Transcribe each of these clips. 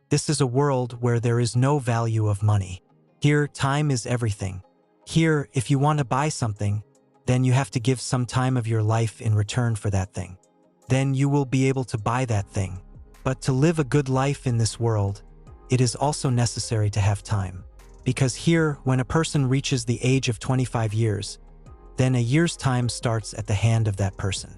This is a world where there is no value of money. Here, time is everything. Here, if you want to buy something, then you have to give some time of your life in return for that thing. Then you will be able to buy that thing. But to live a good life in this world, it is also necessary to have time. Because here, when a person reaches the age of 25 years, then a year's time starts at the hand of that person.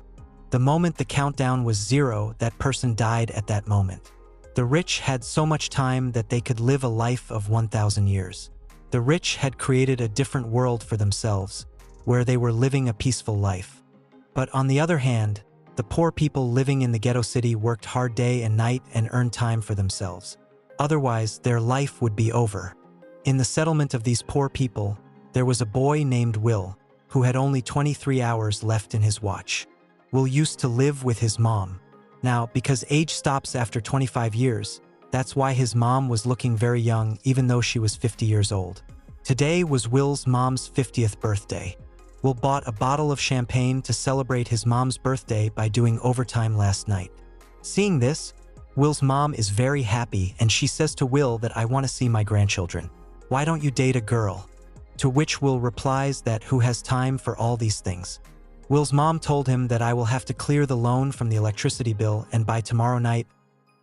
The moment the countdown was 0, that person died at that moment. The rich had so much time that they could live a life of 1,000 years. The rich had created a different world for themselves, where they were living a peaceful life. But on the other hand, the poor people living in the ghetto city worked hard day and night and earned time for themselves. Otherwise, their life would be over. In the settlement of these poor people, there was a boy named Will, who had only 23 hours left in his watch. Will used to live with his mom. Now, because age stops after 25 years, that's why his mom was looking very young even though she was 50 years old. Today was Will's mom's 50th birthday. Will bought a bottle of champagne to celebrate his mom's birthday by doing overtime last night. Seeing this, Will's mom is very happy and she says to Will that I want to see my grandchildren. Why don't you date a girl? To which Will replies that who has time for all these things. Will's mom told him that I will have to clear the loan from the electricity bill and by tomorrow night,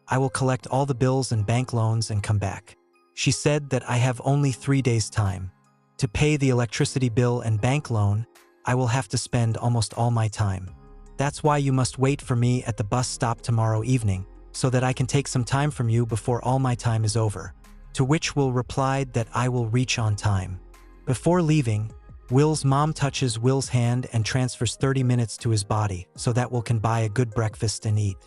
I will collect all the bills and bank loans and come back. She said that I have only 3 days' time. To pay the electricity bill and bank loan, I will have to spend almost all my time. That's why you must wait for me at the bus stop tomorrow evening, so that I can take some time from you before all my time is over. To which Will replied that I will reach on time. Before leaving, Will's mom touches Will's hand and transfers 30 minutes to his body so that Will can buy a good breakfast and eat.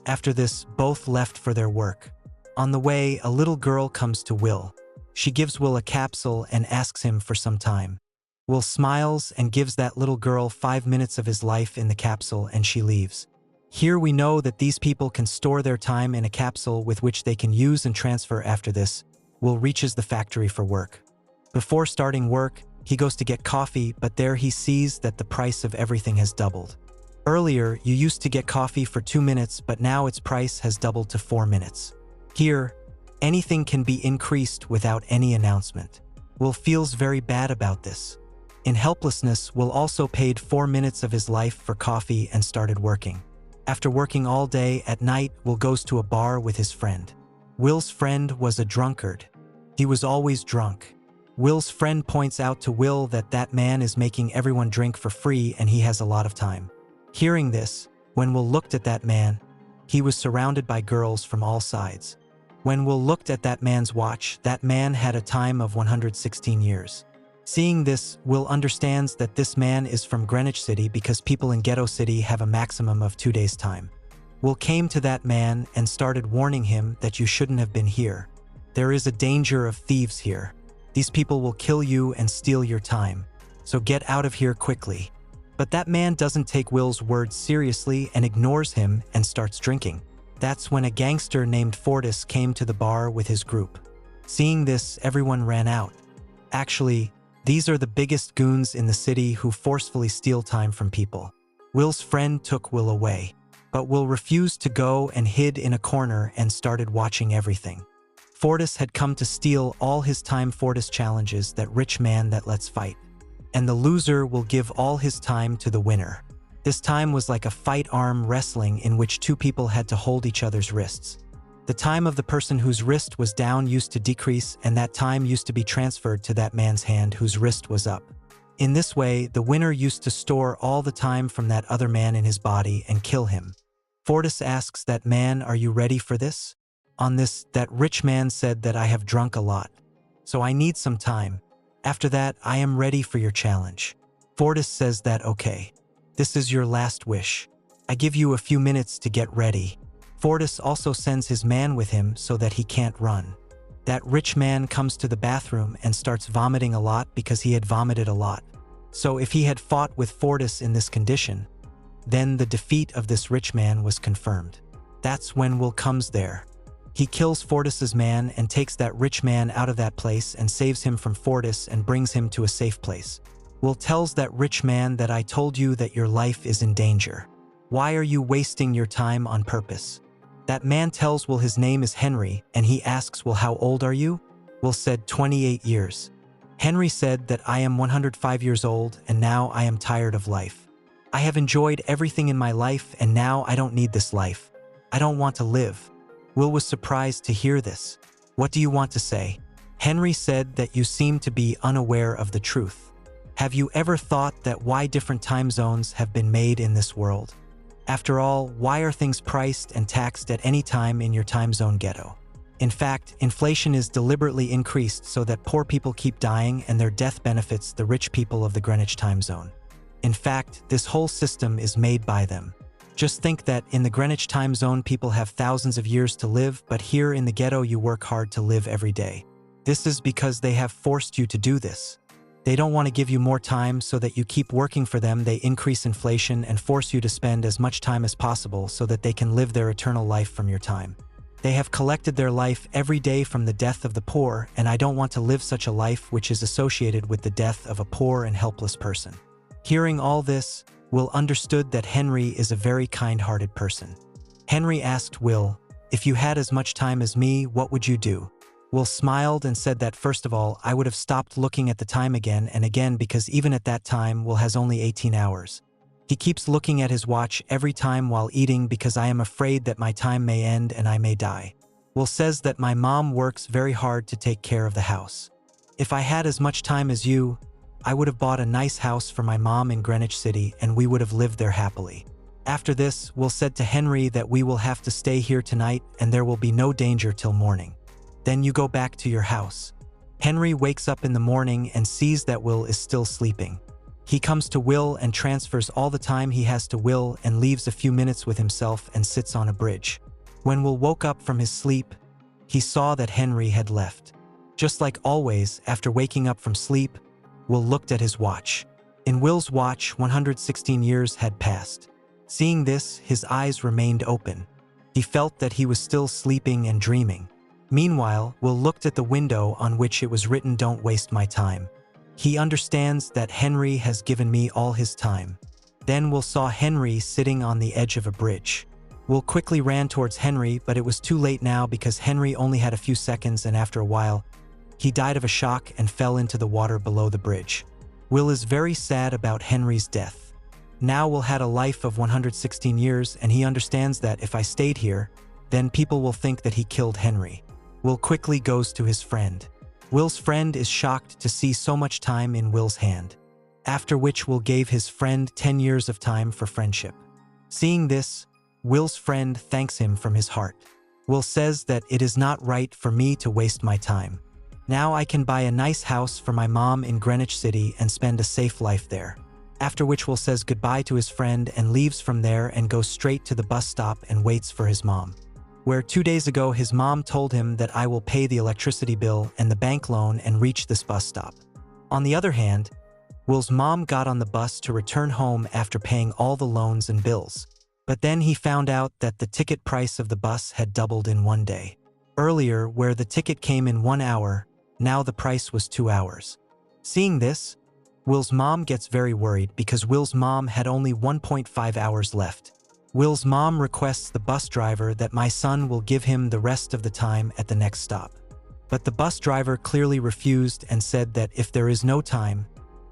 After this, both left for their work. On the way, a little girl comes to Will. She gives Will a capsule and asks him for some time. Will smiles and gives that little girl 5 minutes of his life in the capsule and she leaves. Here we know that these people can store their time in a capsule with which they can use and transfer after this. Will reaches the factory for work. Before starting work, he goes to get coffee, but there he sees that the price of everything has doubled. Earlier, you used to get coffee for 2 minutes, but now its price has doubled to 4 minutes. Here, anything can be increased without any announcement. Will feels very bad about this. In helplessness, Will also paid 4 minutes of his life for coffee and started working. After working all day, at night, Will goes to a bar with his friend. Will's friend was a drunkard. He was always drunk. Will's friend points out to Will that that man is making everyone drink for free and he has a lot of time. Hearing this, when Will looked at that man, he was surrounded by girls from all sides. When Will looked at that man's watch, that man had a time of 116 years. Seeing this, Will understands that this man is from Greenwich City because people in Ghetto City have a maximum of 2 days' time. Will came to that man and started warning him that you shouldn't have been here. There is a danger of thieves here. These people will kill you and steal your time, so get out of here quickly. But that man doesn't take Will's words seriously and ignores him and starts drinking. That's when a gangster named Fortis came to the bar with his group. Seeing this, everyone ran out. Actually, these are the biggest goons in the city who forcefully steal time from people. Will's friend took Will away, but Will refused to go and hid in a corner and started watching everything. Fortis had come to steal all his time. Fortis challenges that rich man that let's fight. And the loser will give all his time to the winner. This time was like a fight arm wrestling in which 2 people had to hold each other's wrists. The time of the person whose wrist was down used to decrease and that time used to be transferred to that man's hand whose wrist was up. In this way, the winner used to store all the time from that other man in his body and kill him. Fortis asks that man, "Are you ready for this?" On this, that rich man said that I have drunk a lot, so I need some time. After that, I am ready for your challenge. Fortis says that okay, this is your last wish. I give you a few minutes to get ready. Fortis also sends his man with him so that he can't run. That rich man comes to the bathroom and starts vomiting a lot because he had vomited a lot. So if he had fought with Fortis in this condition, then the defeat of this rich man was confirmed. That's when Will comes there. He kills Fortis's man and takes that rich man out of that place and saves him from Fortis and brings him to a safe place. Will tells that rich man that I told you that your life is in danger. Why are you wasting your time on purpose? That man tells Will his name is Henry, and he asks Will, how old are you? Will said 28 years. Henry said that I am 105 years old and now I am tired of life. I have enjoyed everything in my life and now I don't need this life. I don't want to live. Will was surprised to hear this. What do you want to say? Henry said that you seem to be unaware of the truth. Have you ever thought that why different time zones have been made in this world? After all, why are things priced and taxed at any time in your time zone ghetto? In fact, inflation is deliberately increased so that poor people keep dying and their death benefits the rich people of the Greenwich time zone. In fact, this whole system is made by them. Just think that in the Greenwich time zone people have thousands of years to live, but here in the ghetto you work hard to live every day. This is because they have forced you to do this. They don't want to give you more time so that you keep working for them. They increase inflation and force you to spend as much time as possible so that they can live their eternal life from your time. They have collected their life every day from the death of the poor, and I don't want to live such a life which is associated with the death of a poor and helpless person. Hearing all this, Will understood that Henry is a very kind-hearted person. Henry asked Will, if you had as much time as me, what would you do? Will smiled and said that first of all, I would have stopped looking at the time again and again because even at that time, Will has only 18 hours. He keeps looking at his watch every time while eating because I am afraid that my time may end and I may die. Will says that my mom works very hard to take care of the house. If I had as much time as you, I would have bought a nice house for my mom in Greenwich City and we would have lived there happily. After this, Will said to Henry that we will have to stay here tonight and there will be no danger till morning. Then you go back to your house. Henry wakes up in the morning and sees that Will is still sleeping. He comes to Will and transfers all the time he has to Will and leaves a few minutes with himself and sits on a bridge. When Will woke up from his sleep, he saw that Henry had left. Just like always, after waking up from sleep, Will looked at his watch. In Will's watch, 116 years had passed. Seeing this, his eyes remained open. He felt that he was still sleeping and dreaming. Meanwhile, Will looked at the window on which it was written, "Don't waste my time." He understands that Henry has given me all his time. Then Will saw Henry sitting on the edge of a bridge. Will quickly ran towards Henry, but it was too late now because Henry only had a few seconds and after a while, he died of a shock and fell into the water below the bridge. Will is very sad about Henry's death. Now Will had a life of 116 years and he understands that if I stayed here, then people will think that he killed Henry. Will quickly goes to his friend. Will's friend is shocked to see so much time in Will's hand. After which Will gave his friend 10 years of time for friendship. Seeing this, Will's friend thanks him from his heart. Will says that it is not right for me to waste my time. Now I can buy a nice house for my mom in Greenwich City and spend a safe life there. After which Will says goodbye to his friend and leaves from there and goes straight to the bus stop and waits for his mom. Where 2 days ago his mom told him that I will pay the electricity bill and the bank loan and reach this bus stop. On the other hand, Will's mom got on the bus to return home after paying all the loans and bills. But then he found out that the ticket price of the bus had doubled in 1 day. Earlier, where the ticket came in 1 hour, now the price was 2 hours. Seeing this, Will's mom gets very worried because Will's mom had only 1.5 hours left. Will's mom requests the bus driver that my son will give him the rest of the time at the next stop. But the bus driver clearly refused and said that if there is no time,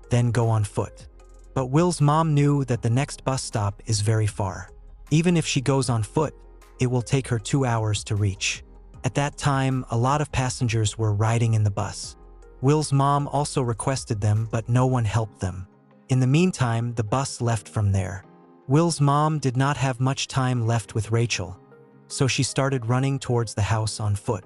then go on foot. But Will's mom knew that the next bus stop is very far. Even if she goes on foot, it will take her 2 hours to reach. At that time, a lot of passengers were riding in the bus. Will's mom also requested them, but no one helped them. In the meantime, the bus left from there. Will's mom did not have much time left with Rachel, so she started running towards the house on foot.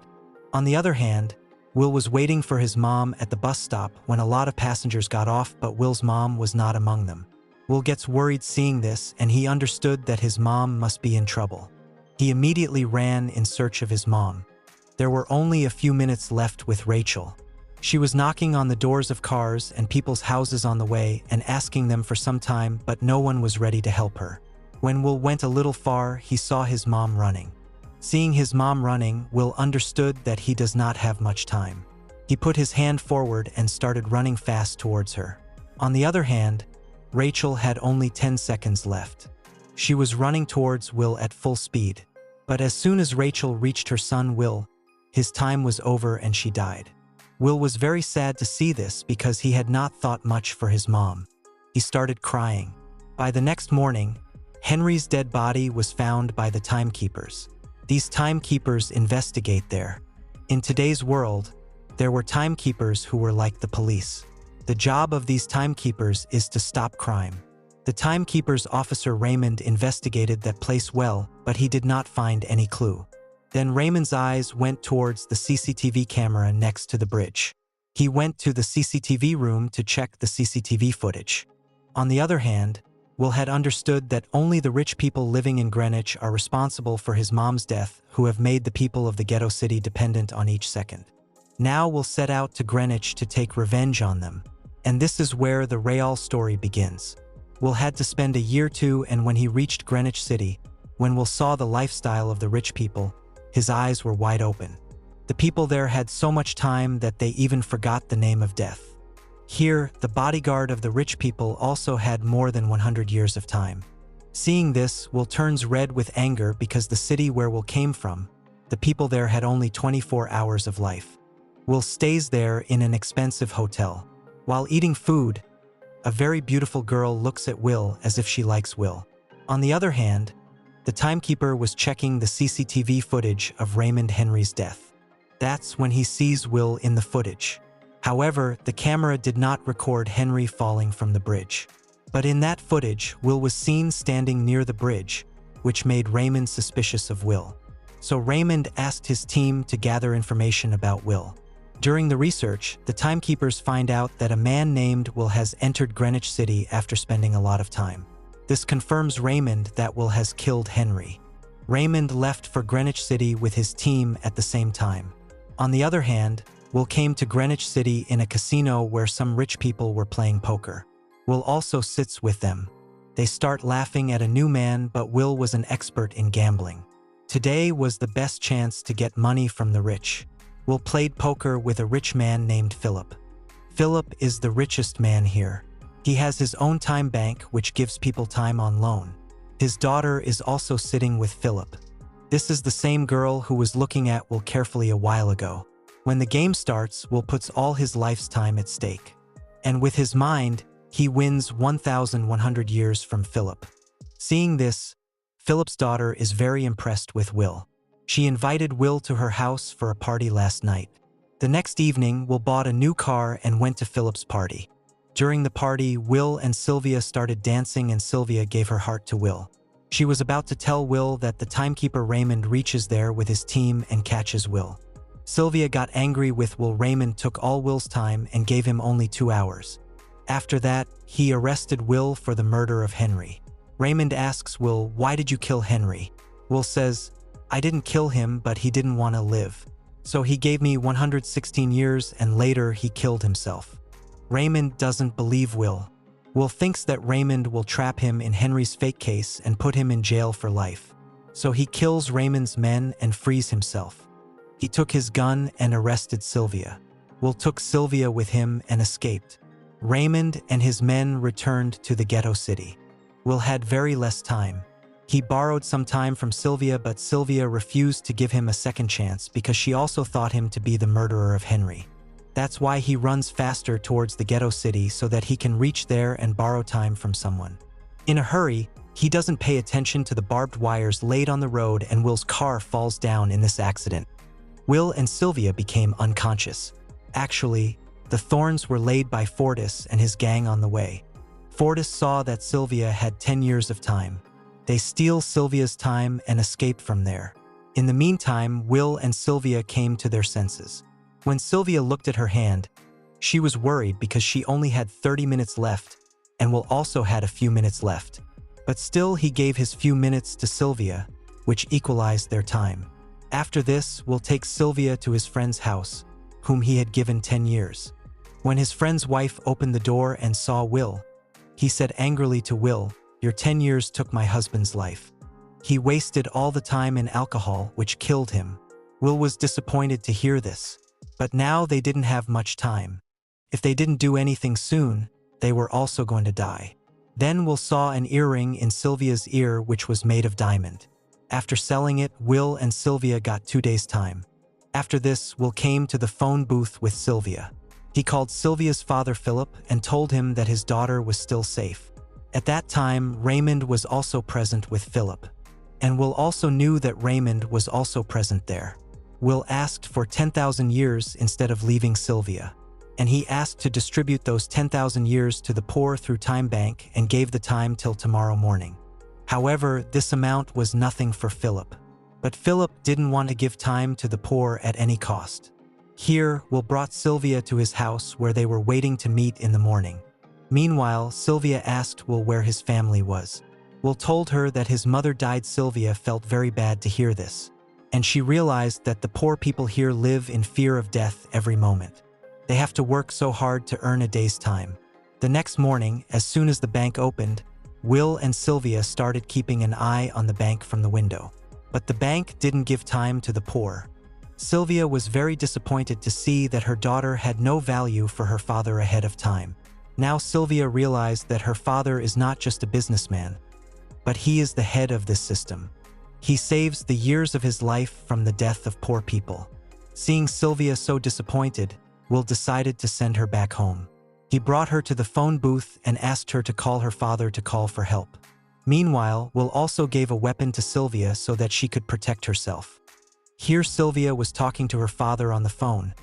On the other hand, Will was waiting for his mom at the bus stop when a lot of passengers got off, but Will's mom was not among them. Will gets worried seeing this and he understood that his mom must be in trouble. He immediately ran in search of his mom. There were only a few minutes left with Rachel. She was knocking on the doors of cars and people's houses on the way and asking them for some time, but no one was ready to help her. When Will went a little far, he saw his mom running. Seeing his mom running, Will understood that he does not have much time. He put his hand forward and started running fast towards her. On the other hand, Rachel had only 10 seconds left. She was running towards Will at full speed. But as soon as Rachel reached her son Will, his time was over and she died. Will was very sad to see this because he had not thought much for his mom. He started crying. By the next morning, Henry's dead body was found by the timekeepers. These timekeepers investigate there. In today's world, there were timekeepers who were like the police. The job of these timekeepers is to stop crime. The timekeepers officer Raymond investigated that place well, but he did not find any clue. Then Raymond's eyes went towards the CCTV camera next to the bridge. He went to the CCTV room to check the CCTV footage. On the other hand, Will had understood that only the rich people living in Greenwich are responsible for his mom's death, who have made the people of the ghetto city dependent on each second. Now Will set out to Greenwich to take revenge on them. And this is where the real story begins. Will had to spend a year too, and when he reached Greenwich City, when Will saw the lifestyle of the rich people, his eyes were wide open. The people there had so much time that they even forgot the name of death. Here, the bodyguard of the rich people also had more than 100 years of time. Seeing this, Will turns red with anger because the city where Will came from, the people there had only 24 hours of life. Will stays there in an expensive hotel. While eating food, a very beautiful girl looks at Will as if she likes Will. On the other hand, the timekeeper was checking the CCTV footage of Raymond Henry's death. That's when he sees Will in the footage. However, the camera did not record Henry falling from the bridge. But in that footage, Will was seen standing near the bridge, which made Raymond suspicious of Will. So Raymond asked his team to gather information about Will. During the research, the timekeepers find out that a man named Will has entered Greenwich City after spending a lot of time. This confirms Raymond that Will has killed Henry. Raymond left for Greenwich City with his team at the same time. On the other hand, Will came to Greenwich City in a casino where some rich people were playing poker. Will also sits with them. They start laughing at a new man, but Will was an expert in gambling. Today was the best chance to get money from the rich. Will played poker with a rich man named Philip. Philip is the richest man here. He has his own time bank, which gives people time on loan. His daughter is also sitting with Philip. This is the same girl who was looking at Will carefully a while ago. When the game starts, Will puts all his life's time at stake. And with his mind, he wins 1,100 years from Philip. Seeing this, Philip's daughter is very impressed with Will. She invited Will to her house for a party last night. The next evening, Will bought a new car and went to Philip's party. During the party, Will and Sylvia started dancing and Sylvia gave her heart to Will. She was about to tell Will that the timekeeper Raymond reaches there with his team and catches Will. Sylvia got angry with Will. Raymond took all Will's time and gave him only 2 hours. After that, he arrested Will for the murder of Henry. Raymond asks Will, "Why did you kill Henry?" Will says, "I didn't kill him, but he didn't want to live. So he gave me 116 years and later he killed himself." Raymond doesn't believe Will. Will thinks that Raymond will trap him in Henry's fake case and put him in jail for life. So he kills Raymond's men and frees himself. He took his gun and arrested Sylvia. Will took Sylvia with him and escaped. Raymond and his men returned to the ghetto city. Will had very less time. He borrowed some time from Sylvia, but Sylvia refused to give him a second chance because she also thought him to be the murderer of Henry. That's why he runs faster towards the ghetto city so that he can reach there and borrow time from someone. In a hurry, he doesn't pay attention to the barbed wires laid on the road and Will's car falls down in this accident. Will and Sylvia became unconscious. Actually, the thorns were laid by Fortis and his gang on the way. Fortis saw that Sylvia had 10 years of time. They steal Sylvia's time and escape from there. In the meantime, Will and Sylvia came to their senses. When Sylvia looked at her hand, she was worried because she only had 30 minutes left, and Will also had a few minutes left. But still, he gave his few minutes to Sylvia, which equalized their time. After this, Will takes Sylvia to his friend's house, whom he had given 10 years. When his friend's wife opened the door and saw Will, he said angrily to Will, "Your 10 years took my husband's life. He wasted all the time in alcohol, which killed him." Will was disappointed to hear this. But now they didn't have much time. If they didn't do anything soon, they were also going to die. Then Will saw an earring in Sylvia's ear which was made of diamond. After selling it, Will and Sylvia got 2 days' time. After this, Will came to the phone booth with Sylvia. He called Sylvia's father Philip and told him that his daughter was still safe. At that time, Raymond was also present with Philip. And Will also knew that Raymond was also present there. Will asked for 10,000 years instead of leaving Sylvia. And he asked to distribute those 10,000 years to the poor through Time Bank and gave the time till tomorrow morning. However, this amount was nothing for Philip. But Philip didn't want to give time to the poor at any cost. Here, Will brought Sylvia to his house where they were waiting to meet in the morning. Meanwhile, Sylvia asked Will where his family was. Will told her that his mother died. Sylvia felt very bad to hear this. And she realized that the poor people here live in fear of death every moment. They have to work so hard to earn a day's time. The next morning, as soon as the bank opened, Will and Sylvia started keeping an eye on the bank from the window. But the bank didn't give time to the poor. Sylvia was very disappointed to see that her daughter had no value for her father ahead of time. Now Sylvia realized that her father is not just a businessman, but he is the head of this system. He saves the years of his life from the death of poor people. Seeing Sylvia so disappointed, Will decided to send her back home. He brought her to the phone booth and asked her to call her father to call for help. Meanwhile, Will also gave a weapon to Sylvia so that she could protect herself. Here Sylvia was talking to her father on the phone,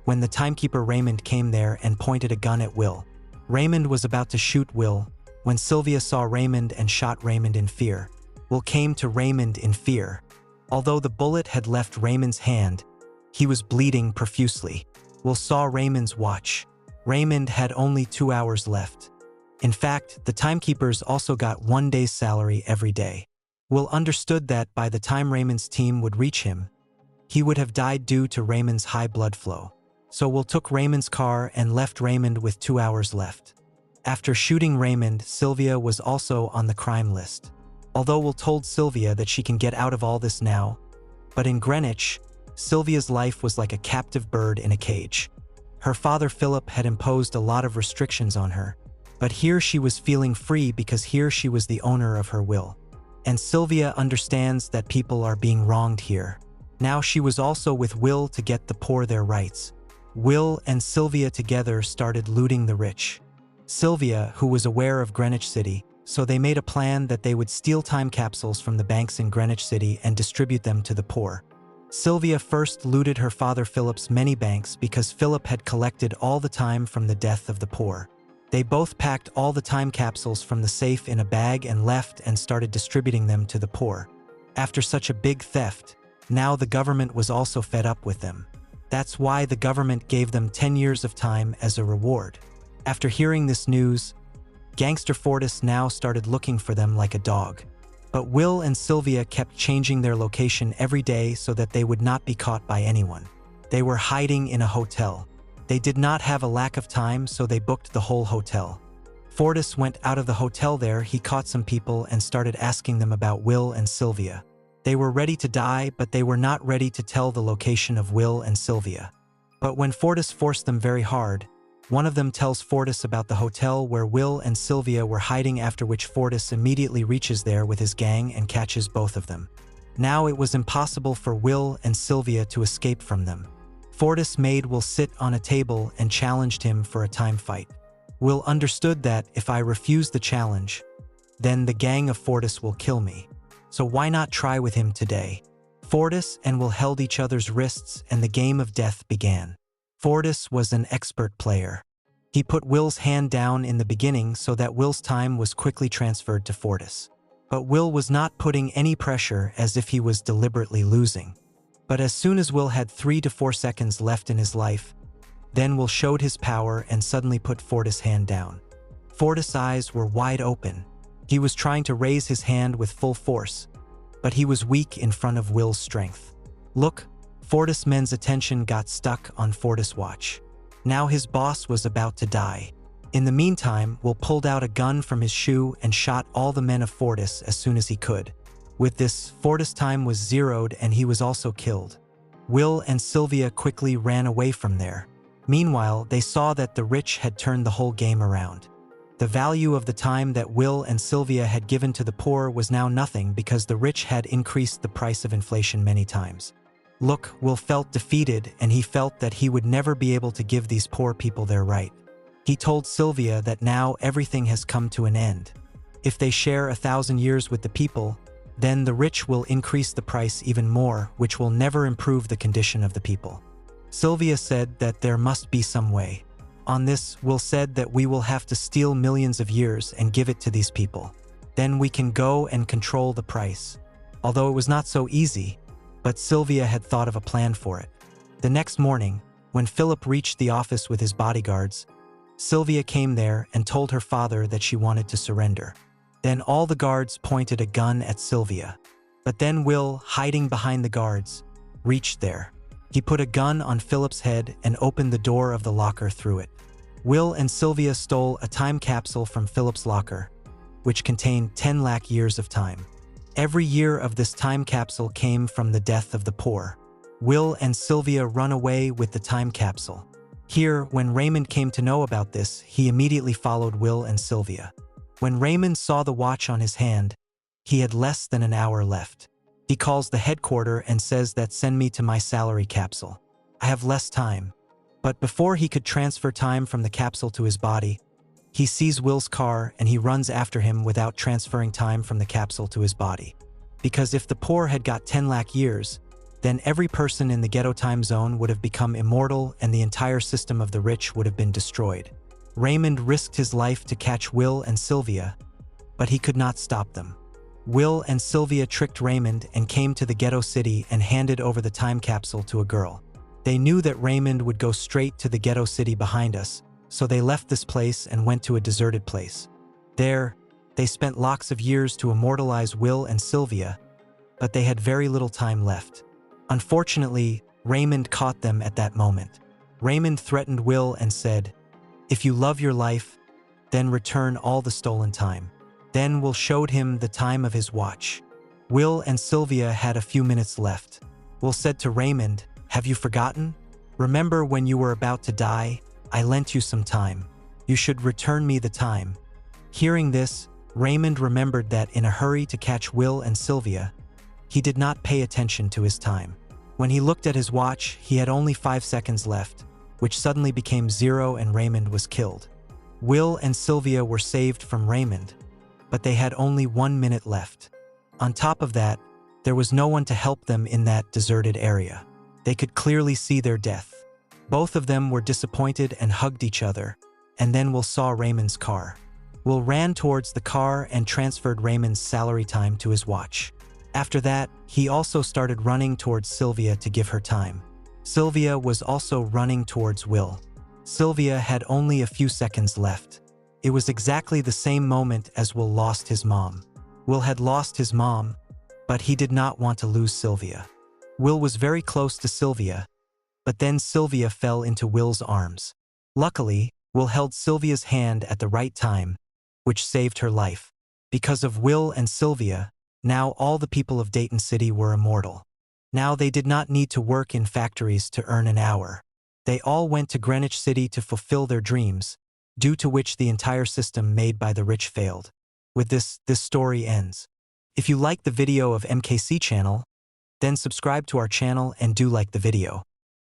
when the timekeeper Raymond came there and pointed a gun at Will. Raymond was about to shoot Will, when Sylvia saw Raymond and shot Raymond in fear. Will came to Raymond in fear. Although the bullet had left Raymond's hand, he was bleeding profusely. Will saw Raymond's watch. Raymond had only 2 hours left. In fact, the timekeepers also got 1 day's salary every day. Will understood that by the time Raymond's team would reach him, he would have died due to Raymond's high blood flow. So Will took Raymond's car and left Raymond with 2 hours left. After shooting Raymond, Sylvia was also on the crime list. Although Will told Sylvia that she can get out of all this now, but in Greenwich, Sylvia's life was like a captive bird in a cage. Her father Philip had imposed a lot of restrictions on her, but here she was feeling free because here she was the owner of her will. And Sylvia understands that people are being wronged here. Now she was also with Will to get the poor their rights. Will and Sylvia together started looting the rich. Sylvia, who was aware of Greenwich City, so they made a plan that they would steal time capsules from the banks in Greenwich City and distribute them to the poor. Sylvia first looted her father Philip's many banks because Philip had collected all the time from the death of the poor. They both packed all the time capsules from the safe in a bag and left and started distributing them to the poor. After such a big theft, now the government was also fed up with them. That's why the government gave them 10 years of time as a reward. After hearing this news, Gangster Fortis now started looking for them like a dog. But Will and Sylvia kept changing their location every day so that they would not be caught by anyone. They were hiding in a hotel. They did not have a lack of time, so they booked the whole hotel. Fortis went out of the hotel there. He caught some people and started asking them about Will and Sylvia. They were ready to die, but they were not ready to tell the location of Will and Sylvia. But when Fortis forced them very hard, one of them tells Fortis about the hotel where Will and Sylvia were hiding, after which Fortis immediately reaches there with his gang and catches both of them. Now it was impossible for Will and Sylvia to escape from them. Fortis made Will sit on a table and challenged him for a time fight. Will understood that if I refuse the challenge, then the gang of Fortis will kill me. So why not try with him today? Fortis and Will held each other's wrists and the game of death began. Fortis was an expert player. He put Will's hand down in the beginning so that Will's time was quickly transferred to Fortis. But Will was not putting any pressure, as if he was deliberately losing. But as soon as Will had 3 to 4 seconds left in his life, then Will showed his power and suddenly put Fortis' hand down. Fortis' eyes were wide open. He was trying to raise his hand with full force, but he was weak in front of Will's strength. Look, Fortis' men's attention got stuck on Fortis' watch. Now his boss was about to die. In the meantime, Will pulled out a gun from his shoe and shot all the men of Fortis as soon as he could. With this, Fortis' time was zeroed and he was also killed. Will and Sylvia quickly ran away from there. Meanwhile, they saw that the rich had turned the whole game around. The value of the time that Will and Sylvia had given to the poor was now nothing because the rich had increased the price of inflation many times. Look, Will felt defeated, and he felt that he would never be able to give these poor people their right. He told Sylvia that now everything has come to an end. If they share 1,000 years with the people, then the rich will increase the price even more, which will never improve the condition of the people. Sylvia said that there must be some way. On this, Will said that we will have to steal millions of years and give it to these people. Then we can go and control the price. Although it was not so easy, but Sylvia had thought of a plan for it. The next morning, when Philip reached the office with his bodyguards, Sylvia came there and told her father that she wanted to surrender. Then all the guards pointed a gun at Sylvia. But then Will, hiding behind the guards, reached there. He put a gun on Philip's head and opened the door of the locker through it. Will and Sylvia stole a time capsule from Philip's locker, which contained 10 lakh years of time. Every year of this time capsule came from the death of the poor. Will and Sylvia run away with the time capsule. Here, when Raymond came to know about this, he immediately followed Will and Sylvia. When Raymond saw the watch on his hand, he had less than an hour left. He calls the headquarters and says that send me to my salary capsule. I have less time. But before he could transfer time from the capsule to his body, he sees Will's car and he runs after him without transferring time from the capsule to his body. Because if the poor had got 10 lakh years, then every person in the ghetto time zone would have become immortal and the entire system of the rich would have been destroyed. Raymond risked his life to catch Will and Sylvia, but he could not stop them. Will and Sylvia tricked Raymond and came to the ghetto city and handed over the time capsule to a girl. They knew that Raymond would go straight to the ghetto city behind us, so they left this place and went to a deserted place. There, they spent lakhs of years to immortalize Will and Sylvia, but they had very little time left. Unfortunately, Raymond caught them at that moment. Raymond threatened Will and said, "If you love your life, then return all the stolen time." Then Will showed him the time of his watch. Will and Sylvia had a few minutes left. Will said to Raymond, "Have you forgotten? Remember when you were about to die? I lent you some time. You should return me the time." Hearing this, Raymond remembered that in a hurry to catch Will and Sylvia, he did not pay attention to his time. When he looked at his watch, he had only 5 seconds left, which suddenly became 0 and Raymond was killed. Will and Sylvia were saved from Raymond, but they had only 1 minute left. On top of that, there was no one to help them in that deserted area. They could clearly see their death. Both of them were disappointed and hugged each other, and then Will saw Raymond's car. Will ran towards the car and transferred Raymond's salary time to his watch. After that, he also started running towards Sylvia to give her time. Sylvia was also running towards Will. Sylvia had only a few seconds left. It was exactly the same moment as Will lost his mom. Will had lost his mom, but he did not want to lose Sylvia. Will was very close to Sylvia, but then Sylvia fell into Will's arms. Luckily, Will held Sylvia's hand at the right time, which saved her life. Because of Will and Sylvia, now all the people of Dayton City were immortal. Now they did not need to work in factories to earn an hour. They all went to Greenwich City to fulfill their dreams, due to which the entire system made by the rich failed. With this story ends. If you like the video of MKC channel, then subscribe to our channel and do like the video.